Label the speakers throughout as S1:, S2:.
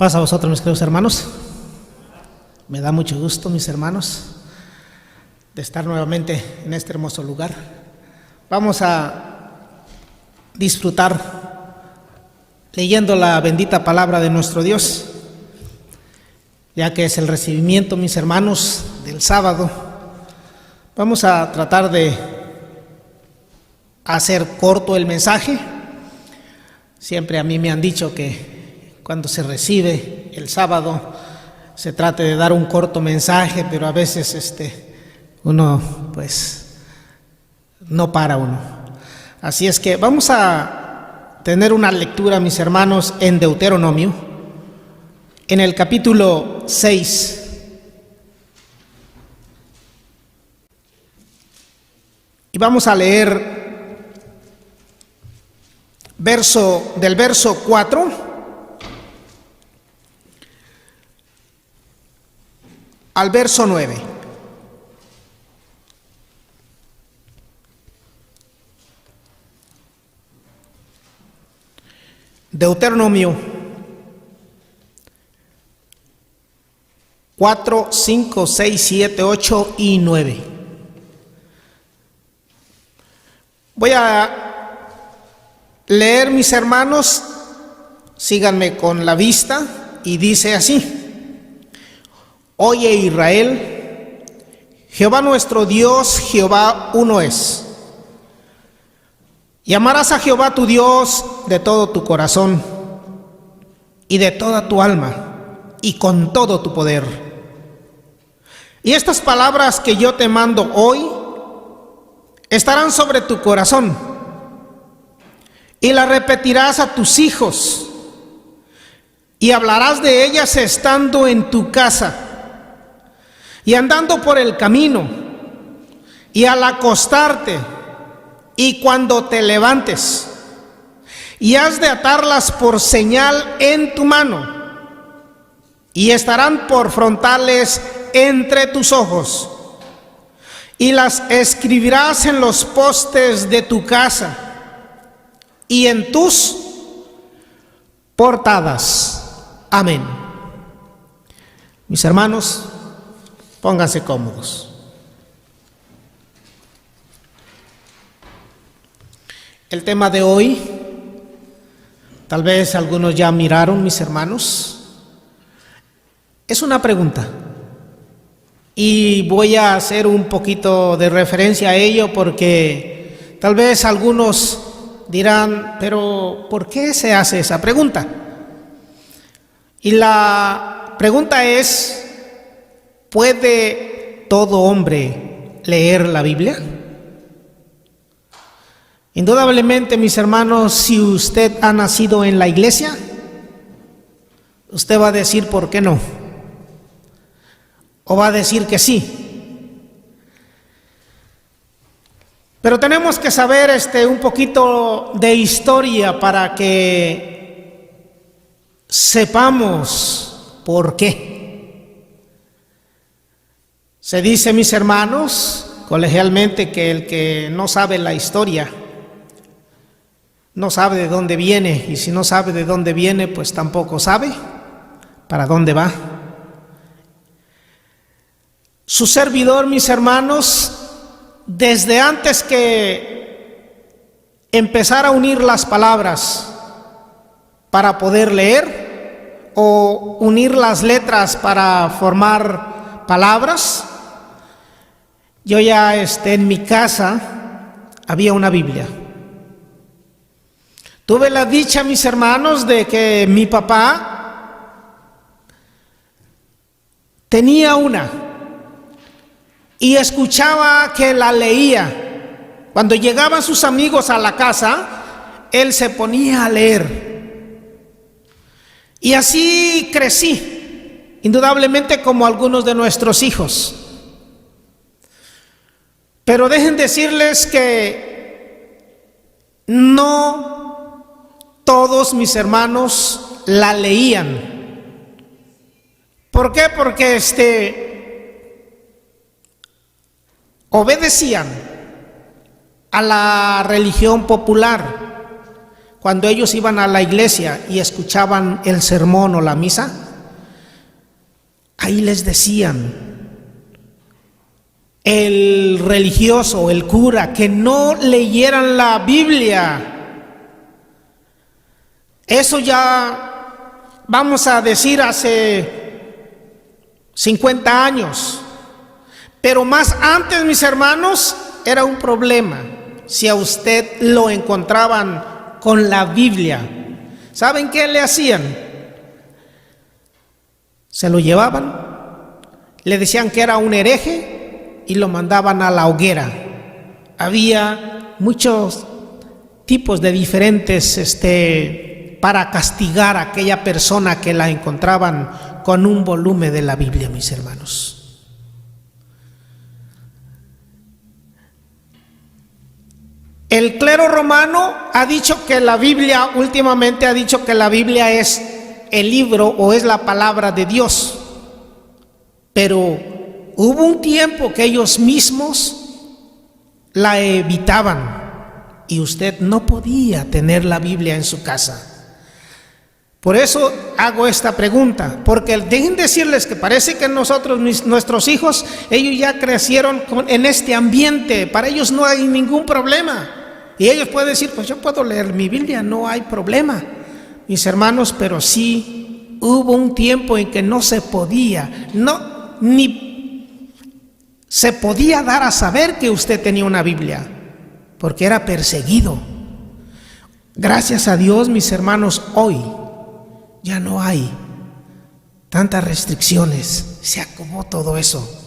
S1: Paz a vosotros, mis queridos hermanos. Me da mucho gusto, mis hermanos, de estar nuevamente en este hermoso lugar. Vamos a disfrutar leyendo la bendita palabra de nuestro Dios, ya que es el recibimiento, mis hermanos, del sábado. Vamos a tratar de hacer corto el mensaje. Siempre a mí me han dicho que cuando se recibe el sábado se trate de dar un corto mensaje, pero a veces uno pues no para uno. Así es que vamos a tener una lectura, mis hermanos, en Deuteronomio, en el capítulo 6. Y vamos a leer del verso 4 al verso 9. Deuteronomio 4, 5, 6, 7, 8 y 9. Voy a leer, mis hermanos, síganme con la vista, y dice así: Oye, Israel, Jehová nuestro Dios, Jehová uno es. Y amarás a Jehová tu Dios de todo tu corazón y de toda tu alma y con todo tu poder. Y estas palabras que yo te mando hoy estarán sobre tu corazón, y las repetirás a tus hijos, y hablarás de ellas estando en tu casa, y andando por el camino, y al acostarte, y cuando te levantes, y has de atarlas por señal en tu mano, y estarán por frontales entre tus ojos, y las escribirás en los postes de tu casa y en tus portadas. Amén. Mis hermanos, pónganse cómodos. El tema de hoy, tal vez algunos ya miraron, mis hermanos, es una pregunta. Y voy a hacer un poquito de referencia a ello porque tal vez algunos dirán, pero ¿por qué se hace esa pregunta? Y la pregunta es: ¿puede todo hombre leer la Biblia? Indudablemente, mis hermanos, si usted ha nacido en la iglesia, usted va a decir ¿por qué no? O va a decir que sí. Pero tenemos que saber un poquito de historia para que sepamos por qué. Se dice, mis hermanos, colegialmente, que el que no sabe la historia no sabe de dónde viene, y si no sabe de dónde viene, pues tampoco sabe para dónde va. Su servidor, mis hermanos, desde antes que empezara a unir las palabras para poder leer o unir las letras para formar palabras, yo ya en mi casa había una Biblia. Tuve la dicha, mis hermanos, de que mi papá tenía una y escuchaba que la leía. Cuando llegaban sus amigos a la casa, él se ponía a leer. Y así crecí, indudablemente como algunos de nuestros hijos. Pero dejen decirles que no todos, mis hermanos, la leían. ¿Por qué? Porque obedecían a la religión popular, cuando ellos iban a la iglesia y escuchaban el sermón o la misa, ahí les decían el religioso, el cura, que no leyeran la Biblia. Eso ya, vamos a decir, hace 50 años. Pero más antes, mis hermanos, era un problema si a usted lo encontraban con la Biblia. ¿Saben qué le hacían? Se lo llevaban, le decían que era un hereje y lo mandaban a la hoguera. Había muchos tipos de diferentes para castigar a aquella persona que la encontraban con un volumen de la Biblia, mis hermanos. El clero romano ha dicho que la Biblia, últimamente ha dicho que la Biblia es el libro o es la palabra de Dios, pero hubo un tiempo que ellos mismos la evitaban y usted no podía tener la Biblia en su casa. Por eso hago esta pregunta, porque dejen decirles que parece que nuestros hijos, ellos ya crecieron en este ambiente, para ellos no hay ningún problema. Y ellos pueden decir, pues yo puedo leer mi Biblia, no hay problema. Mis hermanos, pero sí hubo un tiempo en que no se podía, ni se podía dar a saber que usted tenía una Biblia, porque era perseguido. Gracias a Dios, mis hermanos, hoy ya no hay tantas restricciones, se acabó todo eso.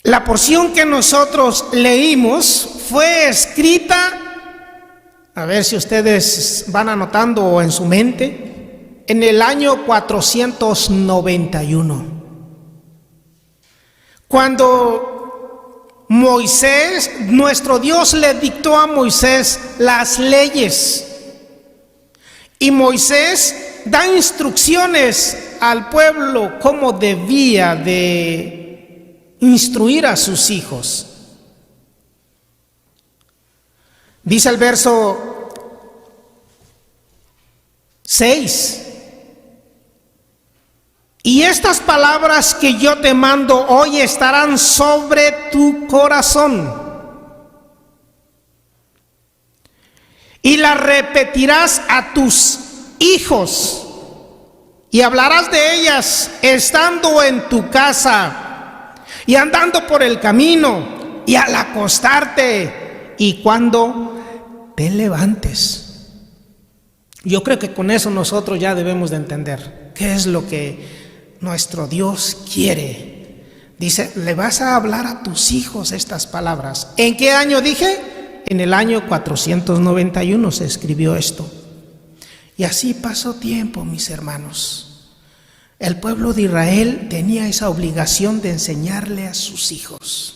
S1: La porción que nosotros leímos fue escrita, a ver si ustedes van anotando en su mente, en el año 491. Cuando Moisés, nuestro Dios le dictó a Moisés las leyes. Y Moisés da instrucciones al pueblo cómo debía de instruir a sus hijos. Dice el verso 6: y estas palabras que yo te mando hoy estarán sobre tu corazón, y las repetirás a tus hijos, y hablarás de ellas estando en tu casa, y andando por el camino, y al acostarte, y cuando te levantes. Yo creo que con eso nosotros ya debemos de entender qué es lo que nuestro Dios quiere. Dice, le vas a hablar a tus hijos estas palabras. ¿En qué año dije? En el año 491 se escribió esto. Y así pasó tiempo, mis hermanos. El pueblo de Israel tenía esa obligación de enseñarle a sus hijos.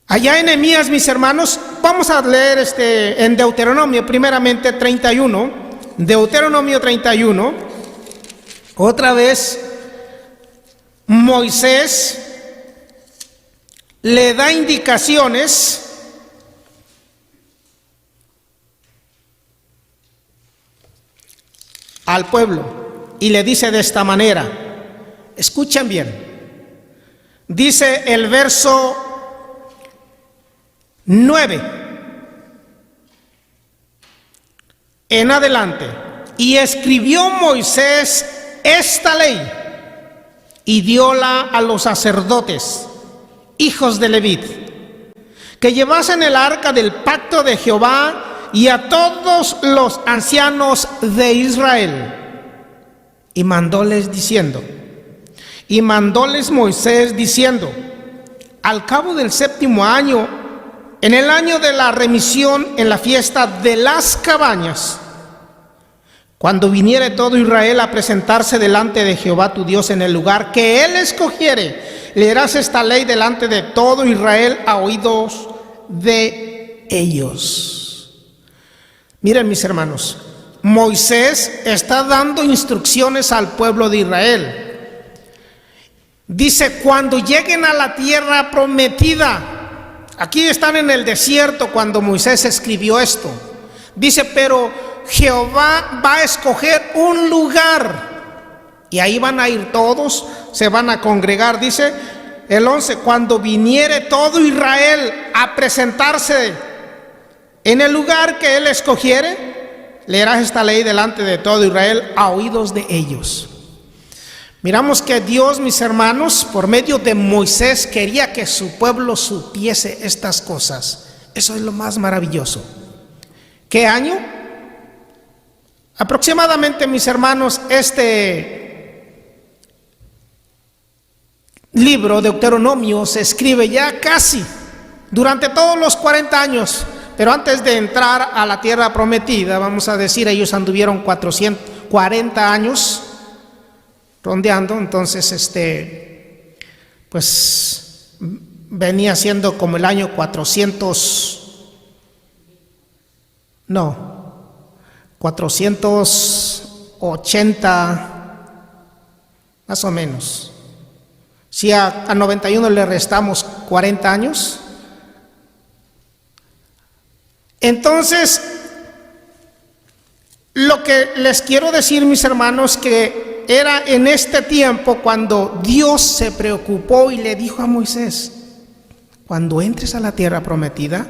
S1: Allá en Nehemías, mis hermanos, vamos a leer en Deuteronomio, primeramente 31, Deuteronomio 31, otra vez Moisés le da indicaciones al pueblo y le dice de esta manera, escuchen bien, dice el verso 9 en adelante: y escribió Moisés esta ley y dióla a los sacerdotes, hijos de Leví, que llevasen el arca del pacto de Jehová, y a todos los ancianos de Israel. Y mandóles Moisés diciendo, al cabo del 7º año, en el año de la remisión, en la fiesta de las cabañas, cuando viniere todo Israel a presentarse delante de Jehová tu Dios en el lugar que él escogiere, leerás esta ley delante de todo Israel a oídos de ellos. Miren, mis hermanos, Moisés está dando instrucciones al pueblo de Israel. Dice, cuando lleguen a la tierra prometida, Aquí están en el desierto cuando Moisés escribió esto. Dice, pero Jehová va a escoger un lugar y ahí van a ir todos, se van a congregar. Dice el 11, cuando viniere todo Israel a presentarse en el lugar que él escogiere, leerás esta ley delante de todo Israel a oídos de ellos. Miramos que Dios, mis hermanos, por medio de Moisés quería que su pueblo supiese estas cosas. Eso es lo más maravilloso. ¿Qué año? Aproximadamente, mis hermanos, este libro, Deuteronomio, se escribe ya casi durante todos los 40 años. Pero antes de entrar a la tierra prometida, vamos a decir, ellos anduvieron 440 años rondeando. Entonces, pues venía siendo como el año 480 más o menos. Si a 91 le restamos 40 años, entonces lo que les quiero decir, mis hermanos, que era en este tiempo cuando Dios se preocupó y le dijo a Moisés, cuando entres a la tierra prometida,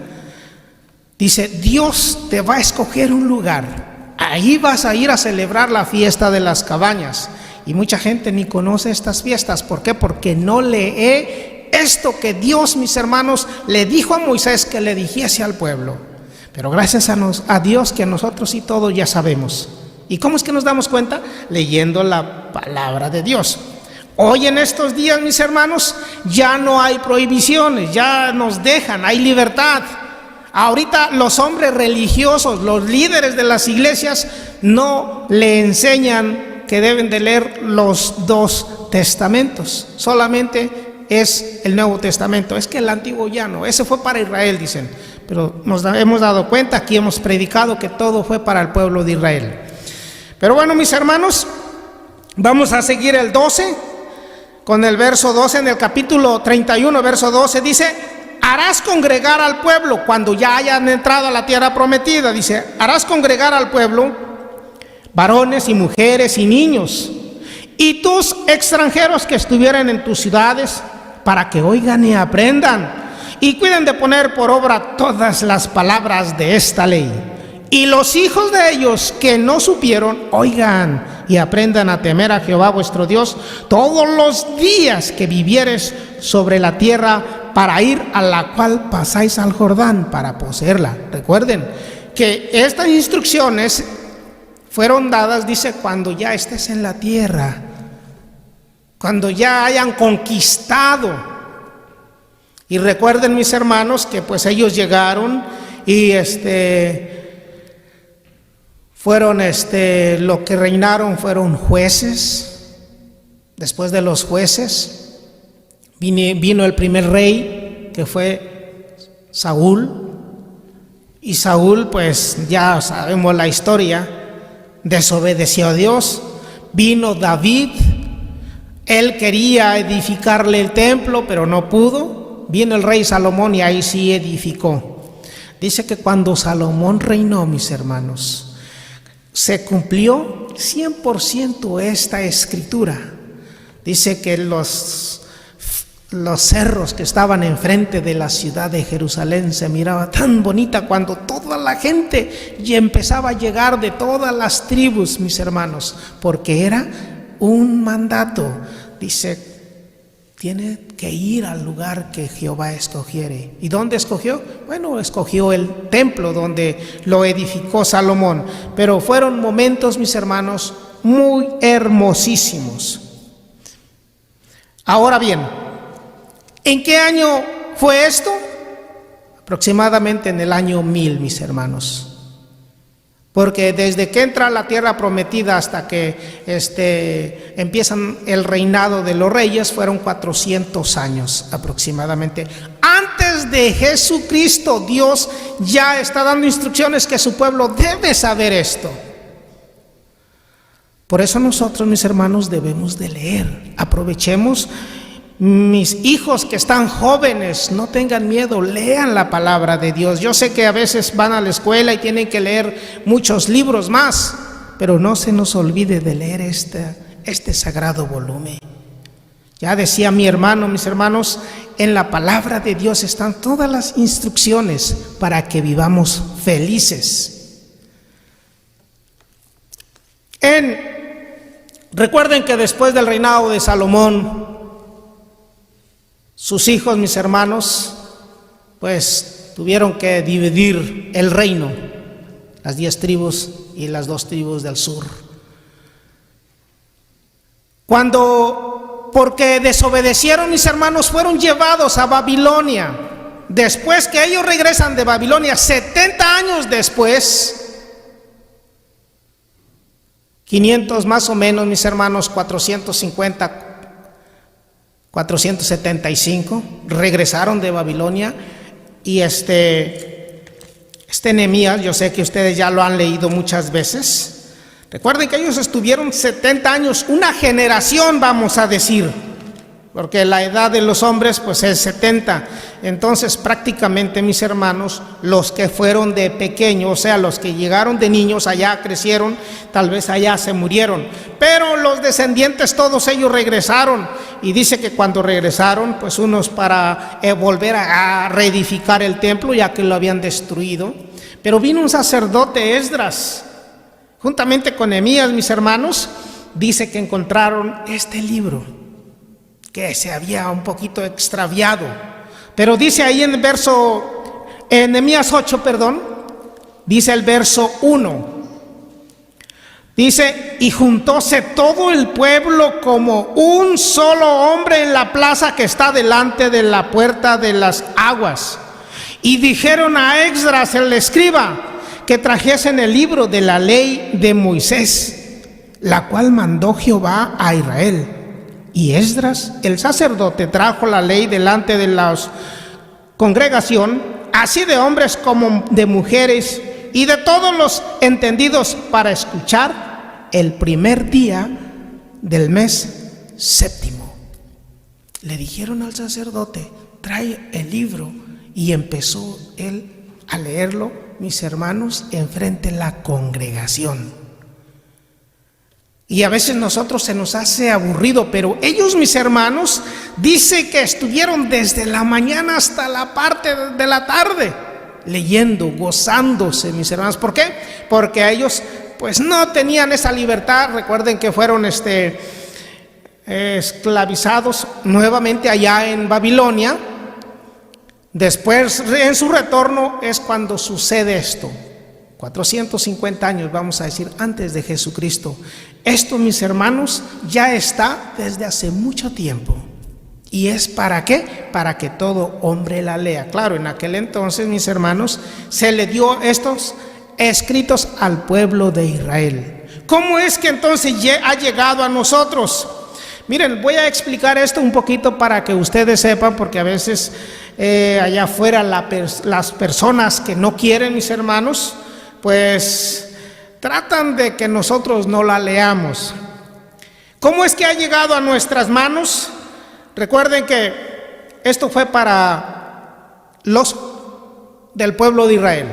S1: dice, Dios te va a escoger un lugar, ahí vas a ir a celebrar la fiesta de las cabañas. Y mucha gente ni conoce estas fiestas. ¿Por qué? Porque no lee esto que Dios, mis hermanos, le dijo a Moisés que le dijese al pueblo. Pero gracias a Dios que nosotros y todos ya sabemos. ¿Y cómo es que nos damos cuenta? Leyendo la palabra de Dios. Hoy en estos días, mis hermanos, ya no hay prohibiciones, ya nos dejan, hay libertad. Ahorita los hombres religiosos, los líderes de las iglesias, no le enseñan que deben de leer los dos testamentos. Solamente es el Nuevo Testamento. Es que el Antiguo ya no, ese fue para Israel, dicen. Pero nos hemos dado cuenta, aquí hemos predicado que todo fue para el pueblo de Israel. Pero bueno, mis hermanos, vamos a seguir el 12 con el verso 12. En el capítulo 31, verso 12 dice, harás congregar al pueblo cuando ya hayan entrado a la tierra prometida. Dice, harás congregar al pueblo, varones y mujeres y niños, y tus extranjeros que estuvieran en tus ciudades, para que oigan y aprendan, y cuiden de poner por obra todas las palabras de esta ley. Y los hijos de ellos que no supieron, oigan y aprendan a temer a Jehová vuestro Dios todos los días que vivieres sobre la tierra, para ir a la cual pasáis al Jordán para poseerla. Recuerden que estas instrucciones fueron dadas, dice, cuando ya estés en la tierra, cuando ya hayan conquistado. Y recuerden, mis hermanos, que pues ellos llegaron y fueron lo que reinaron fueron jueces. Después de los jueces vino el primer rey, que fue Saúl. Y Saúl, pues ya sabemos la historia, desobedeció a Dios. Vino David, él quería edificarle el templo, pero no pudo. Vino el rey Salomón y ahí sí edificó. Dice que cuando Salomón reinó, mis hermanos, se cumplió 100% esta escritura. Dice que los cerros que estaban enfrente de la ciudad de Jerusalén se miraba tan bonita cuando toda la gente ya empezaba a llegar de todas las tribus, mis hermanos, porque era un mandato. Dice, tiene que ir al lugar que Jehová escogiere. ¿Y dónde escogió? Bueno, escogió el templo donde lo edificó Salomón. Pero fueron momentos, mis hermanos, muy hermosísimos. Ahora bien, ¿en qué año fue esto? Aproximadamente en el año 1000, mis hermanos. Porque desde que entra la tierra prometida hasta que empiezan el reinado de los reyes, fueron 400 años aproximadamente. Antes de Jesucristo, Dios ya está dando instrucciones que su pueblo debe saber esto. Por eso nosotros, mis hermanos, debemos de leer. Aprovechemos mis hijos que están jóvenes, no tengan miedo, lean la palabra de Dios. Yo sé que a veces van a la escuela y tienen que leer muchos libros más, pero no se nos olvide de leer este sagrado volumen. Ya decía mi hermano, mis hermanos, en la palabra de Dios están todas las instrucciones para que vivamos felices. Recuerden que después del reinado de Salomón, sus hijos, mis hermanos, pues tuvieron que dividir el reino, las 10 tribus y las 2 tribus del sur. Porque desobedecieron, mis hermanos, fueron llevados a Babilonia. Después que ellos regresan de Babilonia, 70 años después, 500 más o menos, mis hermanos, 450, 475, regresaron de Babilonia. Y este Nehemías, yo sé que ustedes ya lo han leído muchas veces. Recuerden que ellos estuvieron 70 años, una generación, vamos a decir, porque la edad de los hombres pues es 70. Entonces prácticamente, mis hermanos, los que fueron de pequeños, o sea, los que llegaron de niños allá, crecieron, tal vez allá se murieron, pero los descendientes todos ellos regresaron. Y dice que cuando regresaron, pues unos para volver a reedificar el templo, ya que lo habían destruido. Pero vino un sacerdote, Esdras, juntamente con Nehemías, mis hermanos, dice que encontraron este libro que se había un poquito extraviado. Pero dice ahí en Nehemías 8, dice el verso 1. Dice: y juntóse todo el pueblo como un solo hombre en la plaza que está delante de la puerta de las aguas. Y dijeron a Esdras el escriba que trajesen el libro de la ley de Moisés, la cual mandó Jehová a Israel. Y Esdras, el sacerdote, trajo la ley delante de la congregación, así de hombres como de mujeres, y de todos los entendidos, para escuchar el primer día del mes séptimo. Le dijeron al sacerdote: trae el libro, y empezó él a leerlo, mis hermanos, enfrente de la congregación. Y a veces nosotros se nos hace aburrido, pero ellos, mis hermanos, dice que estuvieron desde la mañana hasta la parte de la tarde leyendo, gozándose, mis hermanos. ¿Por qué? Porque ellos pues no tenían esa libertad. Recuerden que fueron esclavizados nuevamente allá en Babilonia. Después, en su retorno, es cuando sucede esto. 450 años, vamos a decir, antes de Jesucristo. Esto, mis hermanos, ya está desde hace mucho tiempo. ¿Y es para qué? Para que todo hombre la lea. Claro, en aquel entonces, mis hermanos, se le dio estos escritos al pueblo de Israel. ¿Cómo es que entonces ha llegado a nosotros? Miren, voy a explicar esto un poquito para que ustedes sepan, porque a veces allá afuera las personas que no quieren, mis hermanos, pues tratan de que nosotros no la leamos. ¿Cómo es que ha llegado a nuestras manos? Recuerden que esto fue para los del pueblo de Israel.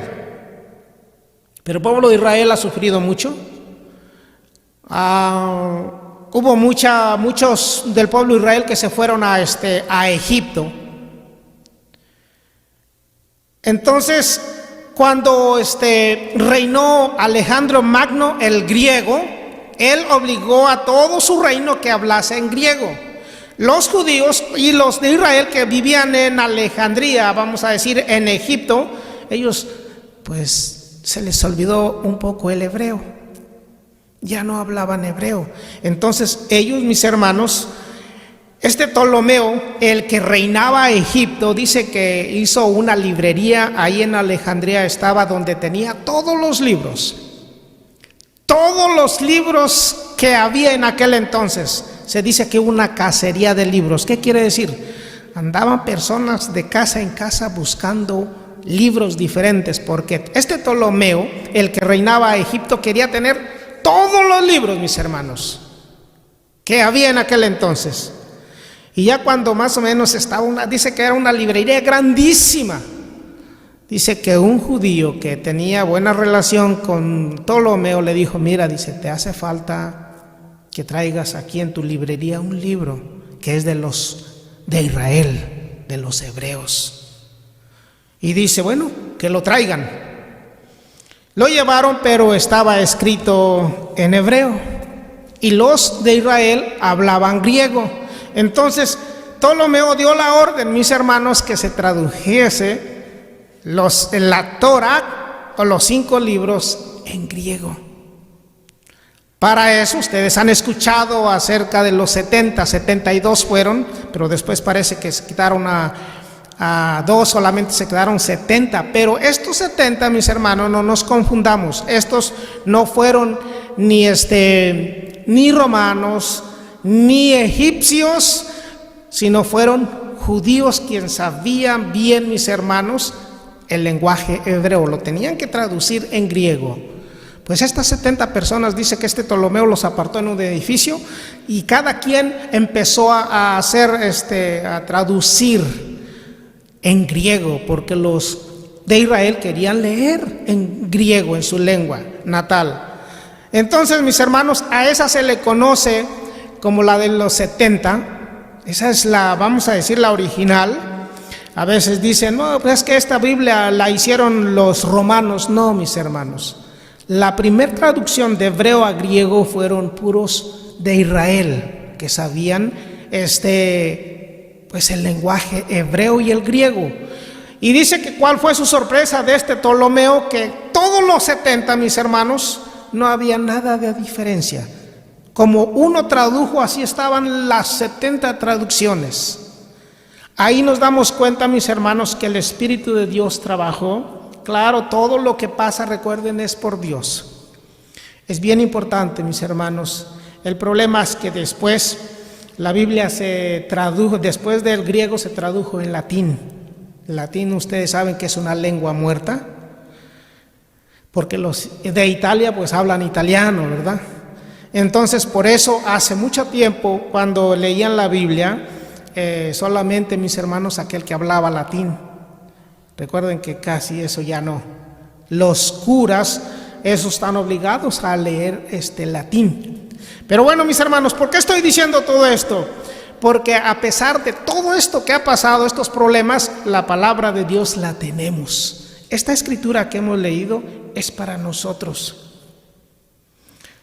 S1: Pero el pueblo de Israel ha sufrido mucho. Hubo muchos del pueblo de Israel que se fueron a Egipto. Entonces, cuando reinó Alejandro Magno, el griego, él obligó a todo su reino que hablase en griego. Los judíos y los de Israel que vivían en Alejandría, vamos a decir en Egipto, ellos pues se les olvidó un poco el hebreo. Ya no hablaban hebreo. Entonces ellos, mis hermanos, Ptolomeo, el que reinaba Egipto, dice que hizo una librería ahí en Alejandría, estaba donde tenía todos los libros que había en aquel entonces. Se dice que hubo una cacería de libros. ¿Qué quiere decir? Andaban personas de casa en casa buscando libros diferentes, porque Ptolomeo, el que reinaba Egipto, quería tener todos los libros, mis hermanos, que había en aquel entonces. Y ya cuando más o menos estaba dice que era una librería grandísima. Dice que un judío que tenía buena relación con Ptolomeo le dijo: mira, dice, te hace falta que traigas aquí en tu librería un libro que es de Israel, de los hebreos. Y dice, bueno, que lo traigan. Lo llevaron, pero estaba escrito en hebreo y los de Israel hablaban griego. Entonces Ptolomeo dio la orden, mis hermanos, que se tradujese la Torá o los 5 libros en griego. Para eso ustedes han escuchado acerca de los 72 fueron, pero después parece que se quitaron a 2, solamente se quedaron 70. Pero estos 70, mis hermanos, no nos confundamos, estos no fueron ni romanos, ni egipcios, sino fueron judíos quienes sabían bien, mis hermanos, el lenguaje hebreo, lo tenían que traducir en griego. Pues estas 70 personas, dice que Ptolomeo los apartó en un edificio y cada quien empezó a traducir en griego, porque los de Israel querían leer en griego, en su lengua natal. Entonces, mis hermanos, a esa se le conoce como la de los 70. Esa es vamos a decir, la original. A veces dicen, no, pues es que esta Biblia la hicieron los romanos. No, mis hermanos. La primera traducción de hebreo a griego fueron puros de Israel, que sabían pues el lenguaje hebreo y el griego. Y dice que cuál fue su sorpresa de Ptolomeo, que todos los 70, mis hermanos, no había nada de diferencia. Como uno tradujo, así estaban las 70 traducciones. Ahí nos damos cuenta, mis hermanos, que el Espíritu de Dios trabajó. Claro, todo lo que pasa, recuerden, es por Dios. Es bien importante, mis hermanos. El problema es que después la Biblia se tradujo, después del griego se tradujo en latín. El latín, ustedes saben que es una lengua muerta, porque los de Italia pues hablan italiano, ¿verdad? Entonces, por eso hace mucho tiempo, cuando leían la Biblia, solamente, mis hermanos, aquel que hablaba latín. Recuerden que casi eso ya no. Los curas, esos están obligados a leer latín. Pero bueno, mis hermanos, ¿por qué estoy diciendo todo esto? Porque a pesar de todo esto que ha pasado, estos problemas, la palabra de Dios la tenemos. Esta escritura que hemos leído es para nosotros.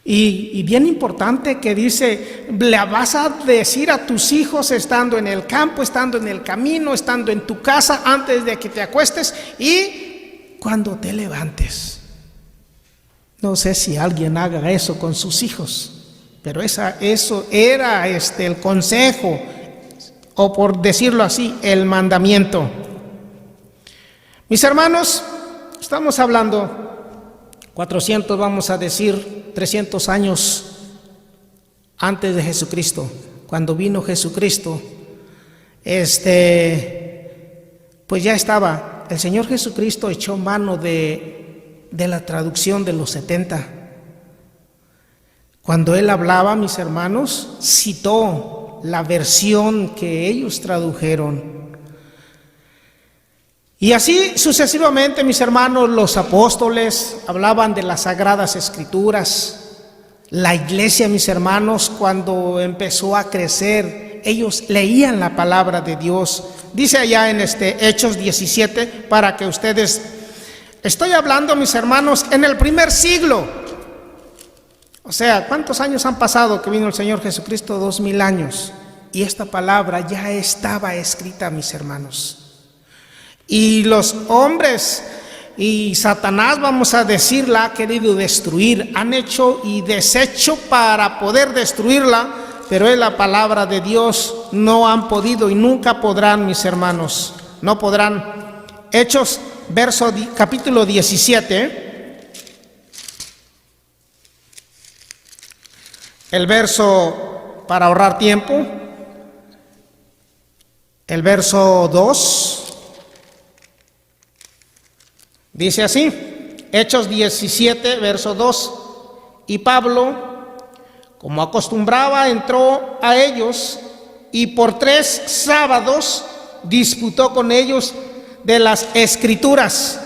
S1: Y bien importante que dice, le vas a decir a tus hijos estando en el campo, estando en el camino, estando en tu casa, antes de que te acuestes y cuando te levantes. No sé si alguien haga eso con sus hijos, pero eso era el consejo, o por decirlo así, el mandamiento. Mis hermanos, estamos hablando 400, vamos a decir 300 años antes de Jesucristo. Cuando vino Jesucristo, pues ya estaba, el Señor Jesucristo echó mano de la traducción de los 70. Cuando Él hablaba, mis hermanos, citó la versión que ellos tradujeron. Y así sucesivamente, mis hermanos, los apóstoles hablaban de las sagradas escrituras. La iglesia, mis hermanos, cuando empezó a crecer, ellos leían la palabra de Dios. Dice allá en Hechos 17, para que ustedes, estoy hablando, mis hermanos, en el primer siglo. O sea, ¿cuántos años han pasado que vino el Señor Jesucristo? 2000 años. Y esta palabra ya estaba escrita, mis hermanos. Y los hombres y Satanás, vamos a decir, la ha querido destruir. Han hecho y deshecho para poder destruirla, pero es la palabra de Dios. No han podido y nunca podrán, mis hermanos. No podrán. Hechos, capítulo 17. El verso, para ahorrar tiempo, el verso 2. Dice así, Hechos 17, verso 2. Y Pablo, como acostumbraba, entró a ellos y por 3 sábados disputó con ellos de las Escrituras,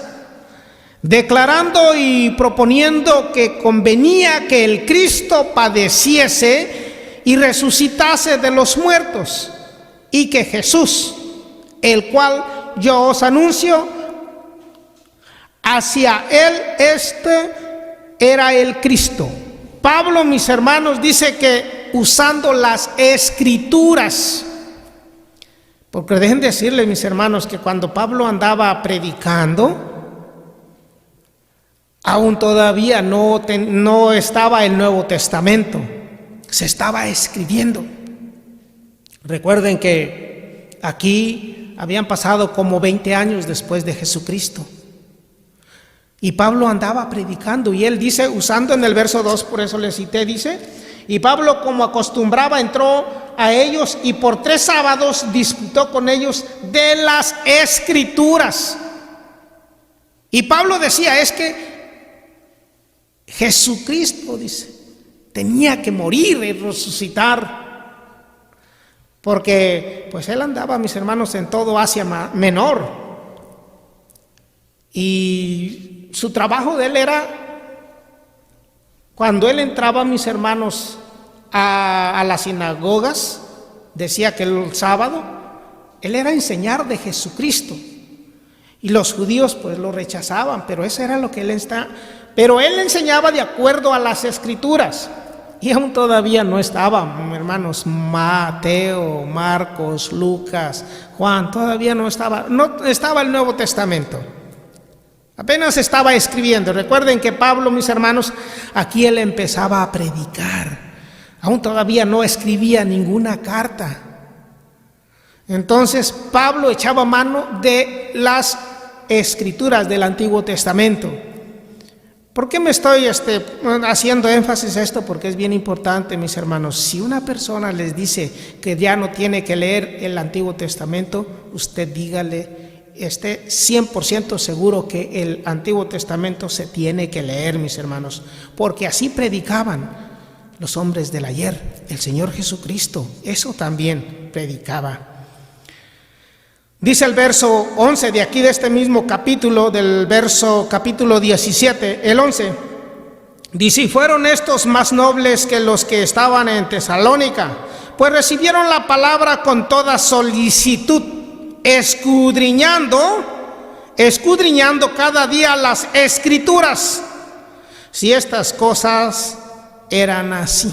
S1: declarando y proponiendo que convenía que el Cristo padeciese y resucitase de los muertos, y que Jesús, el cual yo os anuncio, hacia él era el Cristo. Pablo, mis hermanos, dice que usando las Escrituras, porque dejen decirles, mis hermanos, que cuando Pablo andaba predicando, aún todavía no estaba el Nuevo Testamento, se estaba escribiendo. Recuerden que aquí habían pasado como 20 años después de Jesucristo. Y Pablo andaba predicando, y él dice, usando en el verso 2, por eso le cité, dice: y Pablo, como acostumbraba, entró a ellos y por 3 sábados disputó con ellos de las Escrituras. Y Pablo decía, es que Jesucristo, dice, tenía que morir y resucitar, porque pues él andaba, mis hermanos, en todo Asia Menor, y su trabajo de él era, cuando él entraba, mis hermanos, a las sinagogas, decía que el sábado él era enseñar de Jesucristo, y los judíos pues lo rechazaban, pero eso era lo que él está. Pero él enseñaba de acuerdo a las Escrituras, y aún todavía no estaba, hermanos, Mateo, Marcos, Lucas, Juan, todavía no estaba el Nuevo Testamento. Apenas estaba escribiendo. Recuerden que Pablo, mis hermanos, aquí él empezaba a predicar. Aún todavía no escribía ninguna carta. Entonces Pablo echaba mano de las Escrituras del Antiguo Testamento. ¿Por qué me estoy haciendo énfasis a esto? Porque es bien importante, mis hermanos. Si una persona les dice que ya no tiene que leer el Antiguo Testamento, usted dígale, esté 100% seguro que el Antiguo Testamento se tiene que leer, mis hermanos, porque así predicaban los hombres del ayer. El Señor Jesucristo, eso también predicaba. Dice el verso 11 de aquí, de este mismo capítulo, del capítulo 17, el 11, dice: y fueron estos más nobles que los que estaban en Tesalónica, pues recibieron la palabra con toda solicitud, escudriñando cada día las Escrituras, si estas cosas eran así.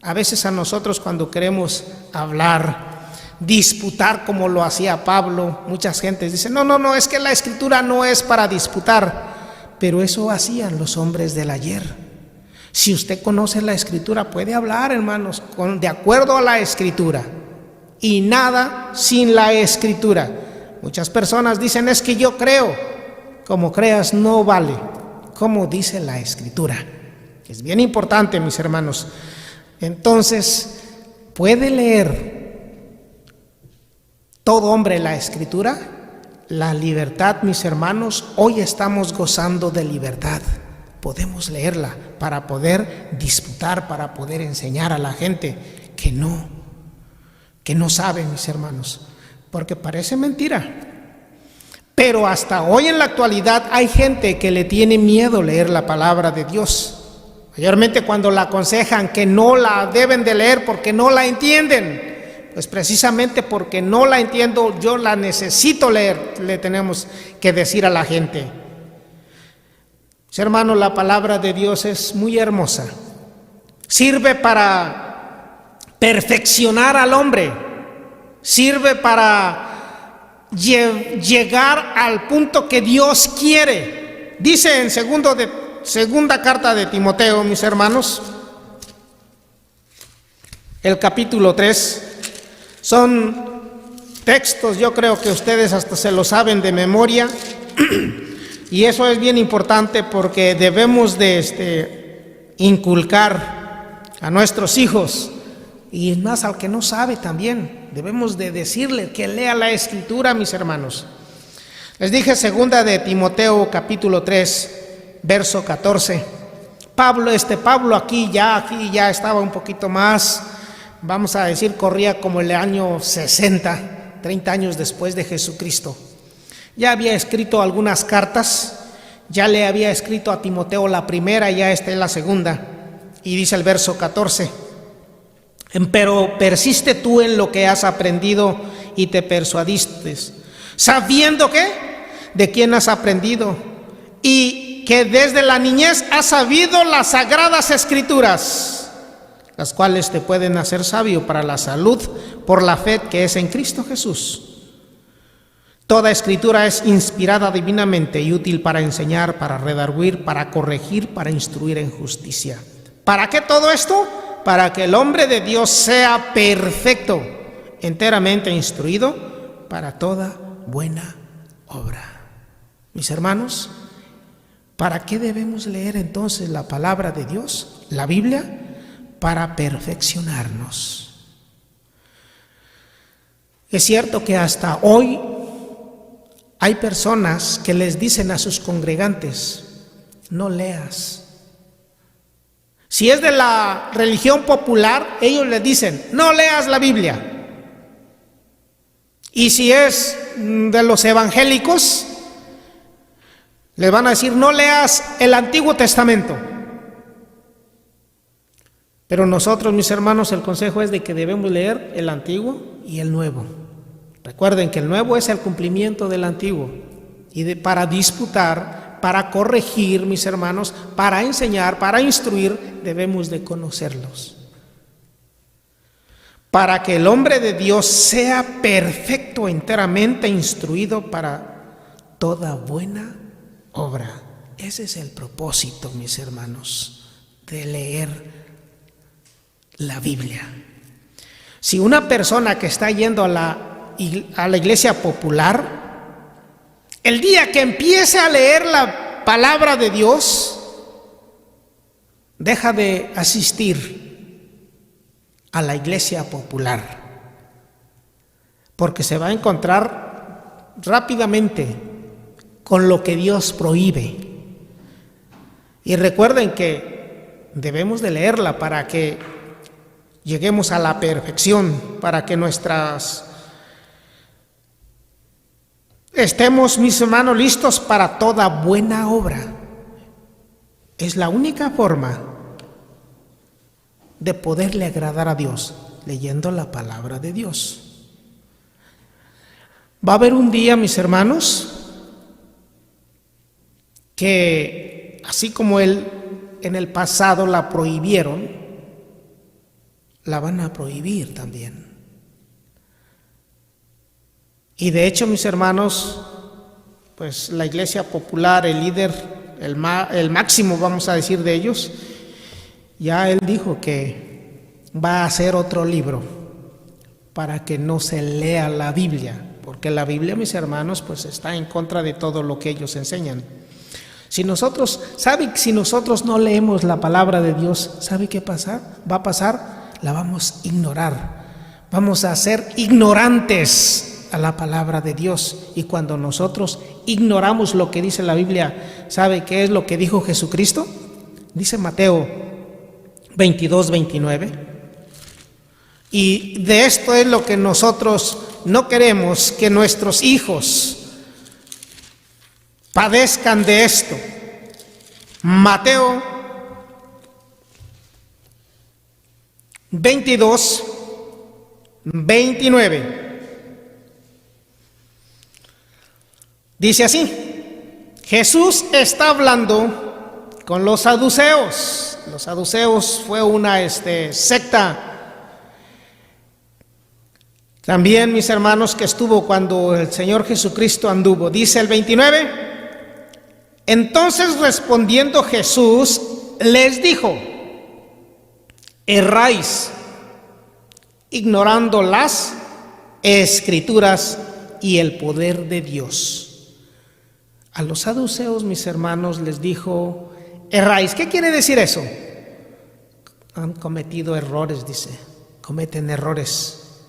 S1: A veces a nosotros, cuando queremos hablar, disputar como lo hacía Pablo, muchas gentes dicen, no, es que la Escritura no es para disputar, pero eso hacían los hombres del ayer. Si usted conoce la Escritura, puede hablar, hermanos, de acuerdo a la Escritura, y nada sin la Escritura. Muchas personas dicen, es que yo creo. Como creas no vale, como dice la Escritura. Es bien importante, mis hermanos. Entonces, puede leer todo hombre la Escritura. La libertad, mis hermanos, hoy estamos gozando de libertad. Podemos leerla para poder disputar, para poder enseñar a la gente que no sabe, mis hermanos, porque parece mentira. Pero hasta hoy en la actualidad hay gente que le tiene miedo leer la palabra de Dios. Mayormente cuando la aconsejan que no la deben de leer porque no la entienden. Pues precisamente porque no la entiendo, yo la necesito leer, le tenemos que decir a la gente. Mis hermanos, la palabra de Dios es muy hermosa. Sirve para perfeccionar al hombre. Sirve para llegar al punto que Dios quiere. Dice en segunda carta de Timoteo, mis hermanos, el capítulo 3, son textos, yo creo que ustedes hasta se lo saben de memoria, y eso es bien importante porque debemos de inculcar a nuestros hijos, y más al que no sabe también, debemos de decirle que lea la Escritura, mis hermanos. Les dije segunda de Timoteo capítulo 3, verso 14. Pablo aquí ya estaba un poquito más vamos a decir, corría como el año 60, 30 años después de Jesucristo. Ya había escrito algunas cartas, ya le había escrito a Timoteo la primera, ya esta es la segunda, y dice el verso 14: pero persiste tú en lo que has aprendido y te persuadiste, sabiendo que de quién has aprendido y que desde la niñez has sabido las sagradas escrituras, las cuales te pueden hacer sabio para la salud por la fe que es en Cristo Jesús. Toda escritura es inspirada divinamente y útil para enseñar, para redarguir, para corregir, para instruir en justicia. ¿Para qué todo esto? Para que el hombre de Dios sea perfecto, enteramente instruido para toda buena obra. Mis hermanos, ¿para qué debemos leer entonces la palabra de Dios, la Biblia? Para perfeccionarnos. Es cierto que hasta hoy hay personas que les dicen a sus congregantes: no leas. Si es de la religión popular, ellos les dicen: no leas la Biblia. Y si es de los evangélicos, les van a decir: no leas el Antiguo Testamento. Pero nosotros, mis hermanos, el consejo es de que debemos leer el Antiguo y el Nuevo. Recuerden que el Nuevo es el cumplimiento del Antiguo, y para disputar, para corregir, mis hermanos, para enseñar, para instruir, debemos de conocerlos. Para que el hombre de Dios sea perfecto, enteramente instruido para toda buena obra. Ese es el propósito, mis hermanos, de leer la Biblia. Si una persona que está yendo a la iglesia popular, el día que empiece a leer la palabra de Dios, deja de asistir a la iglesia popular, porque se va a encontrar rápidamente con lo que Dios prohíbe. Y recuerden que debemos de leerla para que lleguemos a la perfección, para que estemos, mis hermanos, listos para toda buena obra. Es la única forma de poderle agradar a Dios, leyendo la palabra de Dios. Va a haber un día, mis hermanos, que así como en el pasado la prohibieron, la van a prohibir también. Y de hecho, mis hermanos, pues la iglesia popular, el líder, el máximo, vamos a decir, de ellos, ya él dijo que va a hacer otro libro para que no se lea la Biblia, porque la Biblia, mis hermanos, pues está en contra de todo lo que ellos enseñan. Si nosotros no leemos la palabra de Dios, ¿sabe qué va a pasar? La vamos a ignorar, vamos a ser ignorantes a la palabra de Dios. Y cuando nosotros ignoramos lo que dice la Biblia, ¿sabe qué es lo que dijo Jesucristo? Dice Mateo 22, 29. Y de esto es lo que nosotros no queremos, que nuestros hijos padezcan de esto. Mateo 22, 29. Dice así: Jesús está hablando con los saduceos. Los saduceos fue una secta también, mis hermanos, que estuvo cuando el Señor Jesucristo anduvo. Dice el 29: entonces respondiendo Jesús les dijo: erráis, ignorando las Escrituras y el poder de Dios. A los saduceos, mis hermanos, les dijo: erráis. ¿Qué quiere decir eso? Han cometido errores, dice. Cometen errores.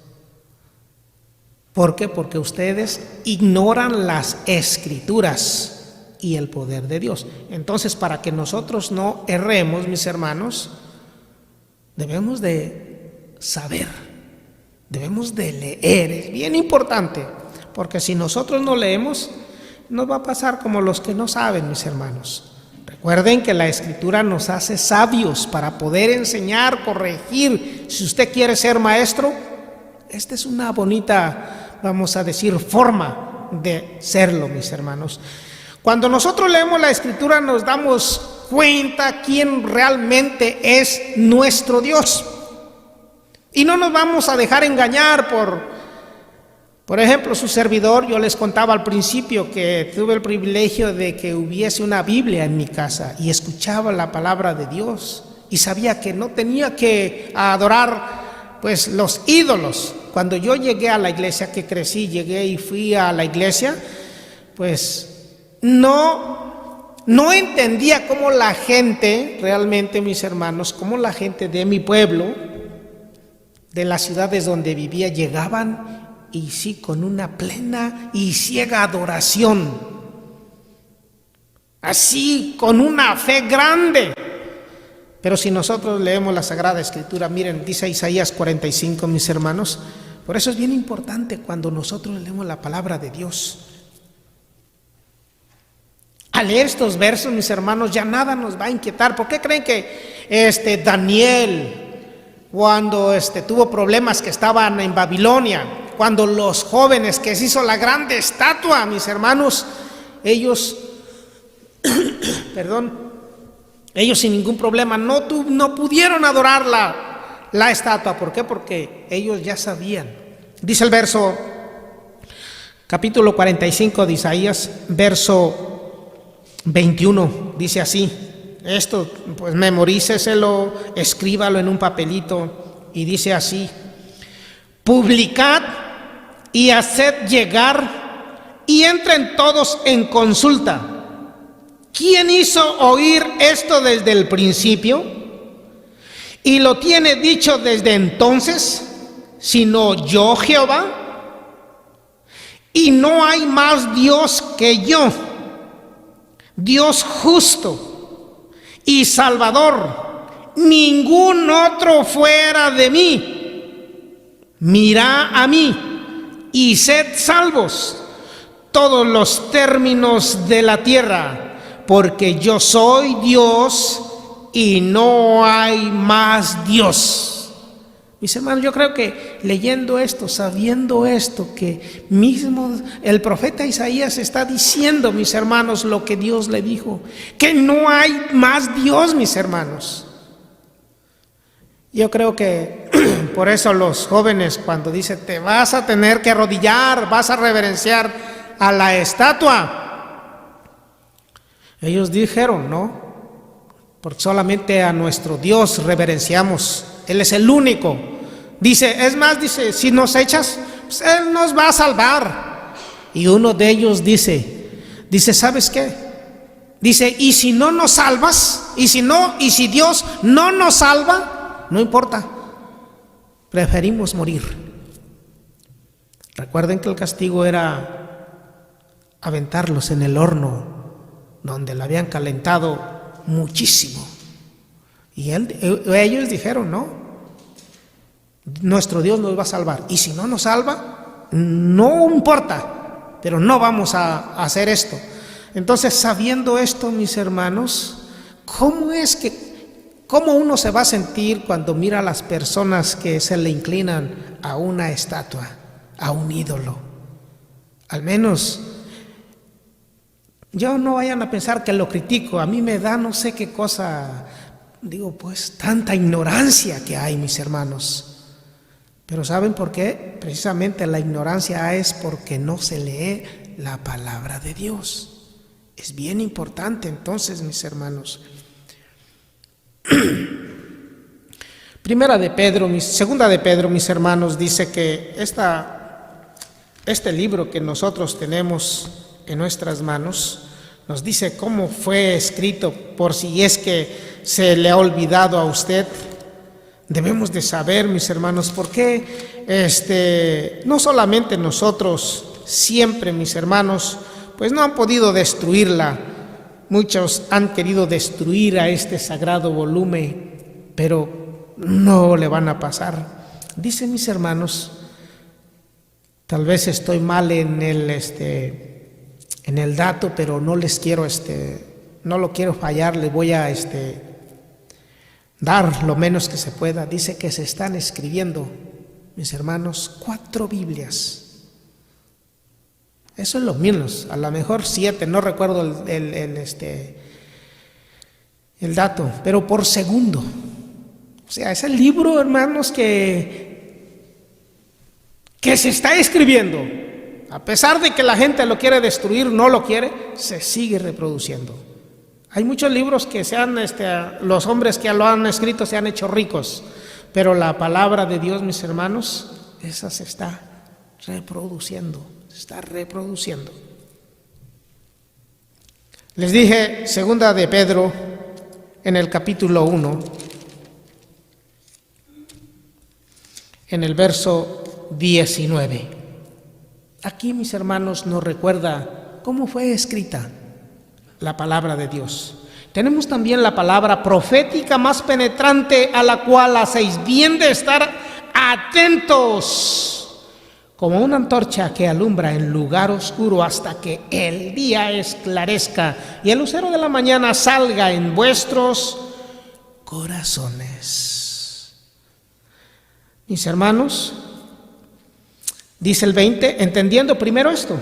S1: ¿Por qué? Porque ustedes ignoran las Escrituras y el poder de Dios. Entonces, para que nosotros no erremos, mis hermanos, debemos de saber, debemos de leer. Es bien importante, porque si nosotros no leemos, nos va a pasar como los que no saben, mis hermanos. Recuerden que la Escritura nos hace sabios para poder enseñar, corregir. Si usted quiere ser maestro, esta es una bonita, vamos a decir, forma de serlo, mis hermanos. Cuando nosotros leemos la Escritura nos damos cuenta quién realmente es nuestro Dios. Y no nos vamos a dejar engañar por ejemplo, su servidor. Yo les contaba al principio que tuve el privilegio de que hubiese una Biblia en mi casa y escuchaba la palabra de Dios y sabía que no tenía que adorar pues los ídolos. Cuando yo llegué a la iglesia, que crecí, llegué y fui a la iglesia, pues no entendía cómo la gente, realmente mis hermanos, cómo la gente de mi pueblo, de las ciudades donde vivía, llegaban y sí, con una plena y ciega adoración, así, con una fe grande. Pero si nosotros leemos la Sagrada Escritura, miren, dice Isaías 45, mis hermanos, por eso es bien importante cuando nosotros leemos la palabra de Dios. Al leer estos versos, mis hermanos, ya nada nos va a inquietar. ¿Por qué creen que Daniel, cuando tuvo problemas que estaban en Babilonia, cuando los jóvenes que se hizo la grande estatua, mis hermanos, ellos ellos sin ningún problema no pudieron adorar la estatua? ¿Por qué? Porque ellos ya sabían. Dice el verso, capítulo 45 de Isaías, verso 21, dice así. Esto pues memoríceselo, escríbalo en un papelito, y dice así: publicad y haced llegar y entren todos en consulta. ¿Quién hizo oír esto desde el principio? Y lo tiene dicho desde entonces, sino yo, Jehová. Y no hay más Dios que yo, Dios justo y Salvador, ningún otro fuera de mí. Mirad a mí y sed salvos todos los términos de la tierra, porque yo soy Dios y no hay más Dios. Mis hermanos, yo creo que leyendo esto, sabiendo esto, que mismo el profeta Isaías está diciendo, mis hermanos, lo que Dios le dijo, que no hay más Dios, mis hermanos. Yo creo que por eso los jóvenes, cuando dicen te vas a tener que arrodillar, vas a reverenciar a la estatua, ellos dijeron, no, porque solamente a nuestro Dios reverenciamos. Él es el único. Dice, es más, dice, si nos echas, pues Él nos va a salvar. Y uno de ellos dice, ¿sabes qué? Dice, y si no nos salvas, y si Dios no nos salva, no importa, preferimos morir. Recuerden que el castigo era aventarlos en el horno donde lo habían calentado muchísimo. Y ellos dijeron, no, nuestro Dios nos va a salvar. Y si no nos salva, no importa, pero no vamos a hacer esto. Entonces, sabiendo esto, mis hermanos, ¿cómo uno se va a sentir cuando mira a las personas que se le inclinan a una estatua, a un ídolo? Al menos, yo no vayan a pensar que lo critico. A mí me da no sé qué cosa, digo, pues tanta ignorancia que hay, mis hermanos. Pero ¿saben por qué? Precisamente la ignorancia es porque no se lee la palabra de Dios. Es bien importante entonces, mis hermanos. Segunda de Pedro, mis hermanos, dice que este libro que nosotros tenemos en nuestras manos nos dice cómo fue escrito, por si es que se le ha olvidado a usted. Debemos de saber, mis hermanos, por qué no solamente nosotros siempre, mis hermanos, pues no han podido destruirla. Muchos han querido destruir a este sagrado volumen, pero no le van a pasar. Dice, mis hermanos, tal vez estoy mal en el dato, pero no les quiero no lo quiero fallar, les voy a dar lo menos que se pueda. Dice que se están escribiendo, mis hermanos, 4 Biblias. Eso es lo menos, a lo mejor 7, no recuerdo el dato, pero por segundo. O sea, es el libro, hermanos, que se está escribiendo. A pesar de que la gente lo quiere destruir, no lo quiere, se sigue reproduciendo. Hay muchos libros que los hombres que lo han escrito se han hecho ricos, pero la palabra de Dios, mis hermanos, esa se está reproduciendo. Les dije, segunda de Pedro, en el capítulo 1, en el verso 19. Aquí, mis hermanos, nos recuerda cómo fue escrita la palabra de Dios. Tenemos también la palabra profética más penetrante, a la cual hacéis bien de estar atentos, como una antorcha que alumbra en lugar oscuro hasta que el día esclarezca y el lucero de la mañana salga en vuestros corazones. Mis hermanos, dice el 20, entendiendo primero esto,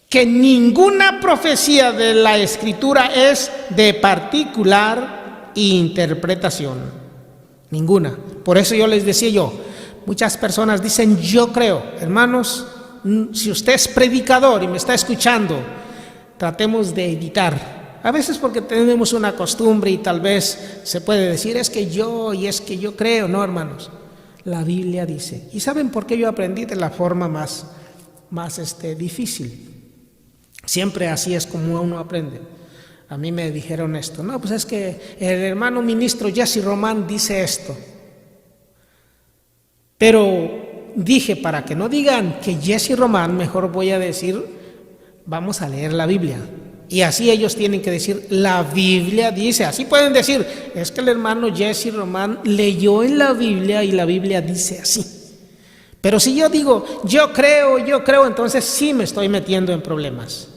S1: que ninguna profecía de la Escritura es de particular interpretación. Ninguna. Por eso yo les decía muchas personas dicen yo creo. Hermanos, si usted es predicador y me está escuchando, tratemos de evitar. A veces porque tenemos una costumbre y tal vez se puede decir es que yo creo. No, hermanos, la Biblia dice. ¿Y saben por qué yo aprendí de la forma más difícil? Siempre así es como uno aprende. A mí me dijeron esto. No, pues es que el hermano ministro Jesse Román dice esto. Pero dije, para que no digan que Jesse Román, mejor voy a decir, vamos a leer la Biblia. Y así ellos tienen que decir, la Biblia dice. Así pueden decir, es que el hermano Jesse Román leyó en la Biblia y la Biblia dice así. Pero si yo digo, yo creo, entonces sí me estoy metiendo en problemas.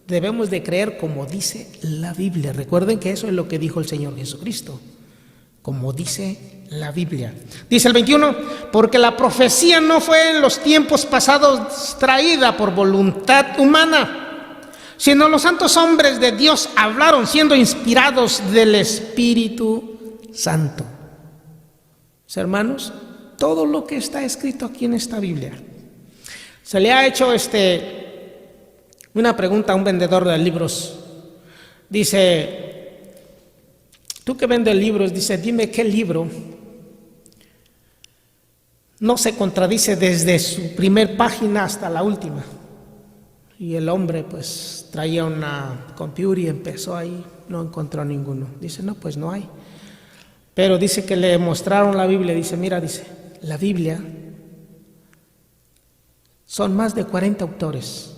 S1: Debemos de creer como dice la Biblia. Recuerden que eso es lo que dijo el Señor Jesucristo. Como dice la Biblia. Dice el 21, porque la profecía no fue en los tiempos pasados traída por voluntad humana, sino los santos hombres de Dios hablaron siendo inspirados del Espíritu Santo. Hermanos, todo lo que está escrito aquí en esta Biblia. Se le ha hecho una pregunta a un vendedor de libros. Dice, tú que vendes libros, dice, dime qué libro no se contradice desde su primer página hasta la última. Y el hombre pues traía una computer y empezó ahí, no encontró ninguno. Dice, no, pues no hay. Pero dice que le mostraron la Biblia, dice, mira, dice, la Biblia son más de 40 autores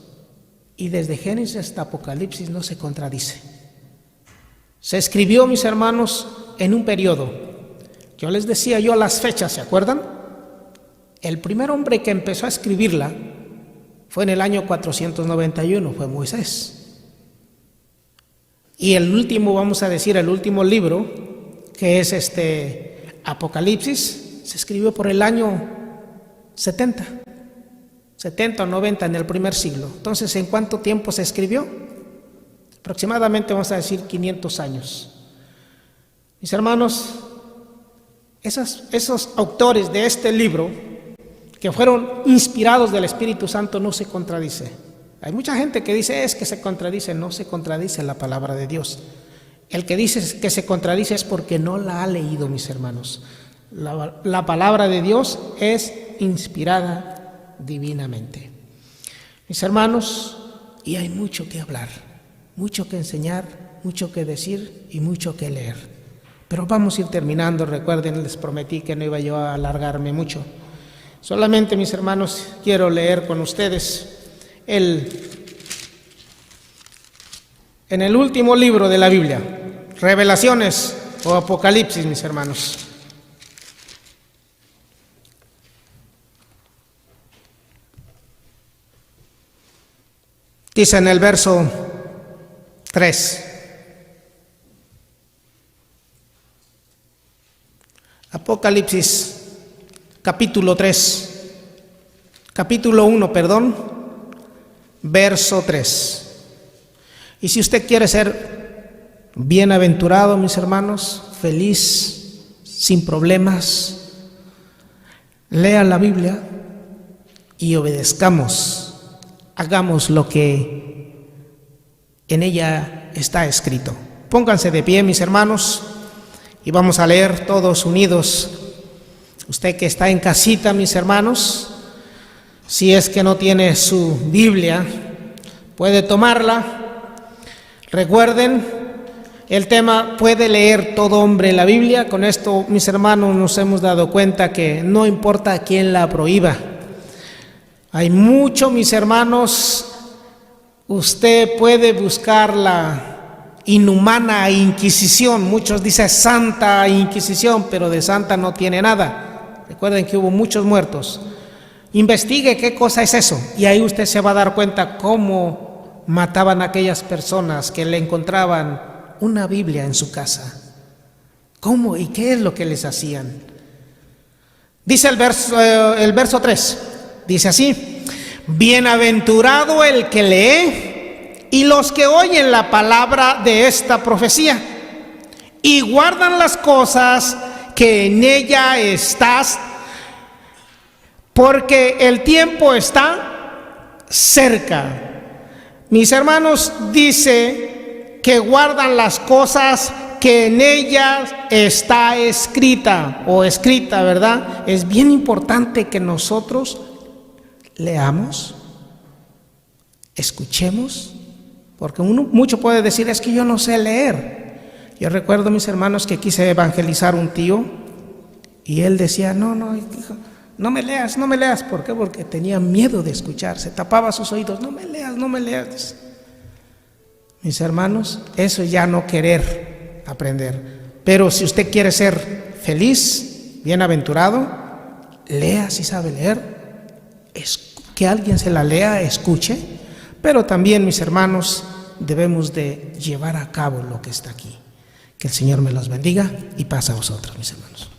S1: y desde Génesis hasta Apocalipsis no se contradice. Se escribió, mis hermanos, en un periodo. Yo les decía las fechas, ¿se acuerdan? El primer hombre que empezó a escribirla fue en el año 491, fue Moisés. Y el último, vamos a decir, el último libro, que es Apocalipsis, se escribió por el año 70 o 90 en el primer siglo. Entonces, ¿en cuánto tiempo se escribió? Aproximadamente, vamos a decir, 500 años. Mis hermanos, esos autores de este libro, que fueron inspirados del Espíritu Santo, no se contradice. Hay mucha gente que dice es que se contradice. No se contradice la palabra de Dios. El que dice que se contradice es porque no la ha leído, mis hermanos. La palabra de Dios es inspirada divinamente. Mis hermanos, y hay mucho que hablar, mucho que enseñar, mucho que decir y mucho que leer. Pero vamos a ir terminando. Recuerden, les prometí que no iba yo a alargarme mucho. Solamente, mis hermanos, quiero leer con ustedes en el último libro de la Biblia, Revelaciones o Apocalipsis, mis hermanos. Dice en el verso 3. Apocalipsis, capítulo 1, verso 3. Y si usted quiere ser bienaventurado, mis hermanos, feliz, sin problemas, lea la Biblia y obedezcamos, hagamos lo que en ella está escrito. Pónganse de pie, mis hermanos, y vamos a leer todos unidos. Usted que está en casita, mis hermanos, si es que no tiene su Biblia, puede tomarla. Recuerden, el tema puede leer todo hombre la Biblia. Con esto, mis hermanos, nos hemos dado cuenta que no importa quién la prohíba. Hay mucho, mis hermanos, usted puede buscar la inhumana Inquisición. Muchos dicen Santa Inquisición, pero de santa no tiene nada. Recuerden que hubo muchos muertos. Investigue qué cosa es eso, y ahí usted se va a dar cuenta cómo mataban a aquellas personas que le encontraban una Biblia en su casa. ¿Cómo y qué es lo que les hacían? Dice el verso 3, dice así: bienaventurado el que lee y los que oyen la palabra de esta profecía y guardan las cosas que en ella estás, porque el tiempo está cerca. Mis hermanos, dice que guardan las cosas que en ellas está escrita, ¿verdad? Es bien importante que nosotros leamos, escuchemos, porque mucho puede decir, es que yo no sé leer. Yo recuerdo, mis hermanos, que quise evangelizar un tío y él decía, no, hijo, no me leas. ¿Por qué? Porque tenía miedo de escuchar, se tapaba sus oídos. No me leas. Mis hermanos, eso es ya no querer aprender. Pero si usted quiere ser feliz, bienaventurado, lea si sabe leer, que alguien se la lea, escuche. Pero también, mis hermanos, debemos de llevar a cabo lo que está aquí. Que el Señor me los bendiga y paz a vosotros, mis hermanos.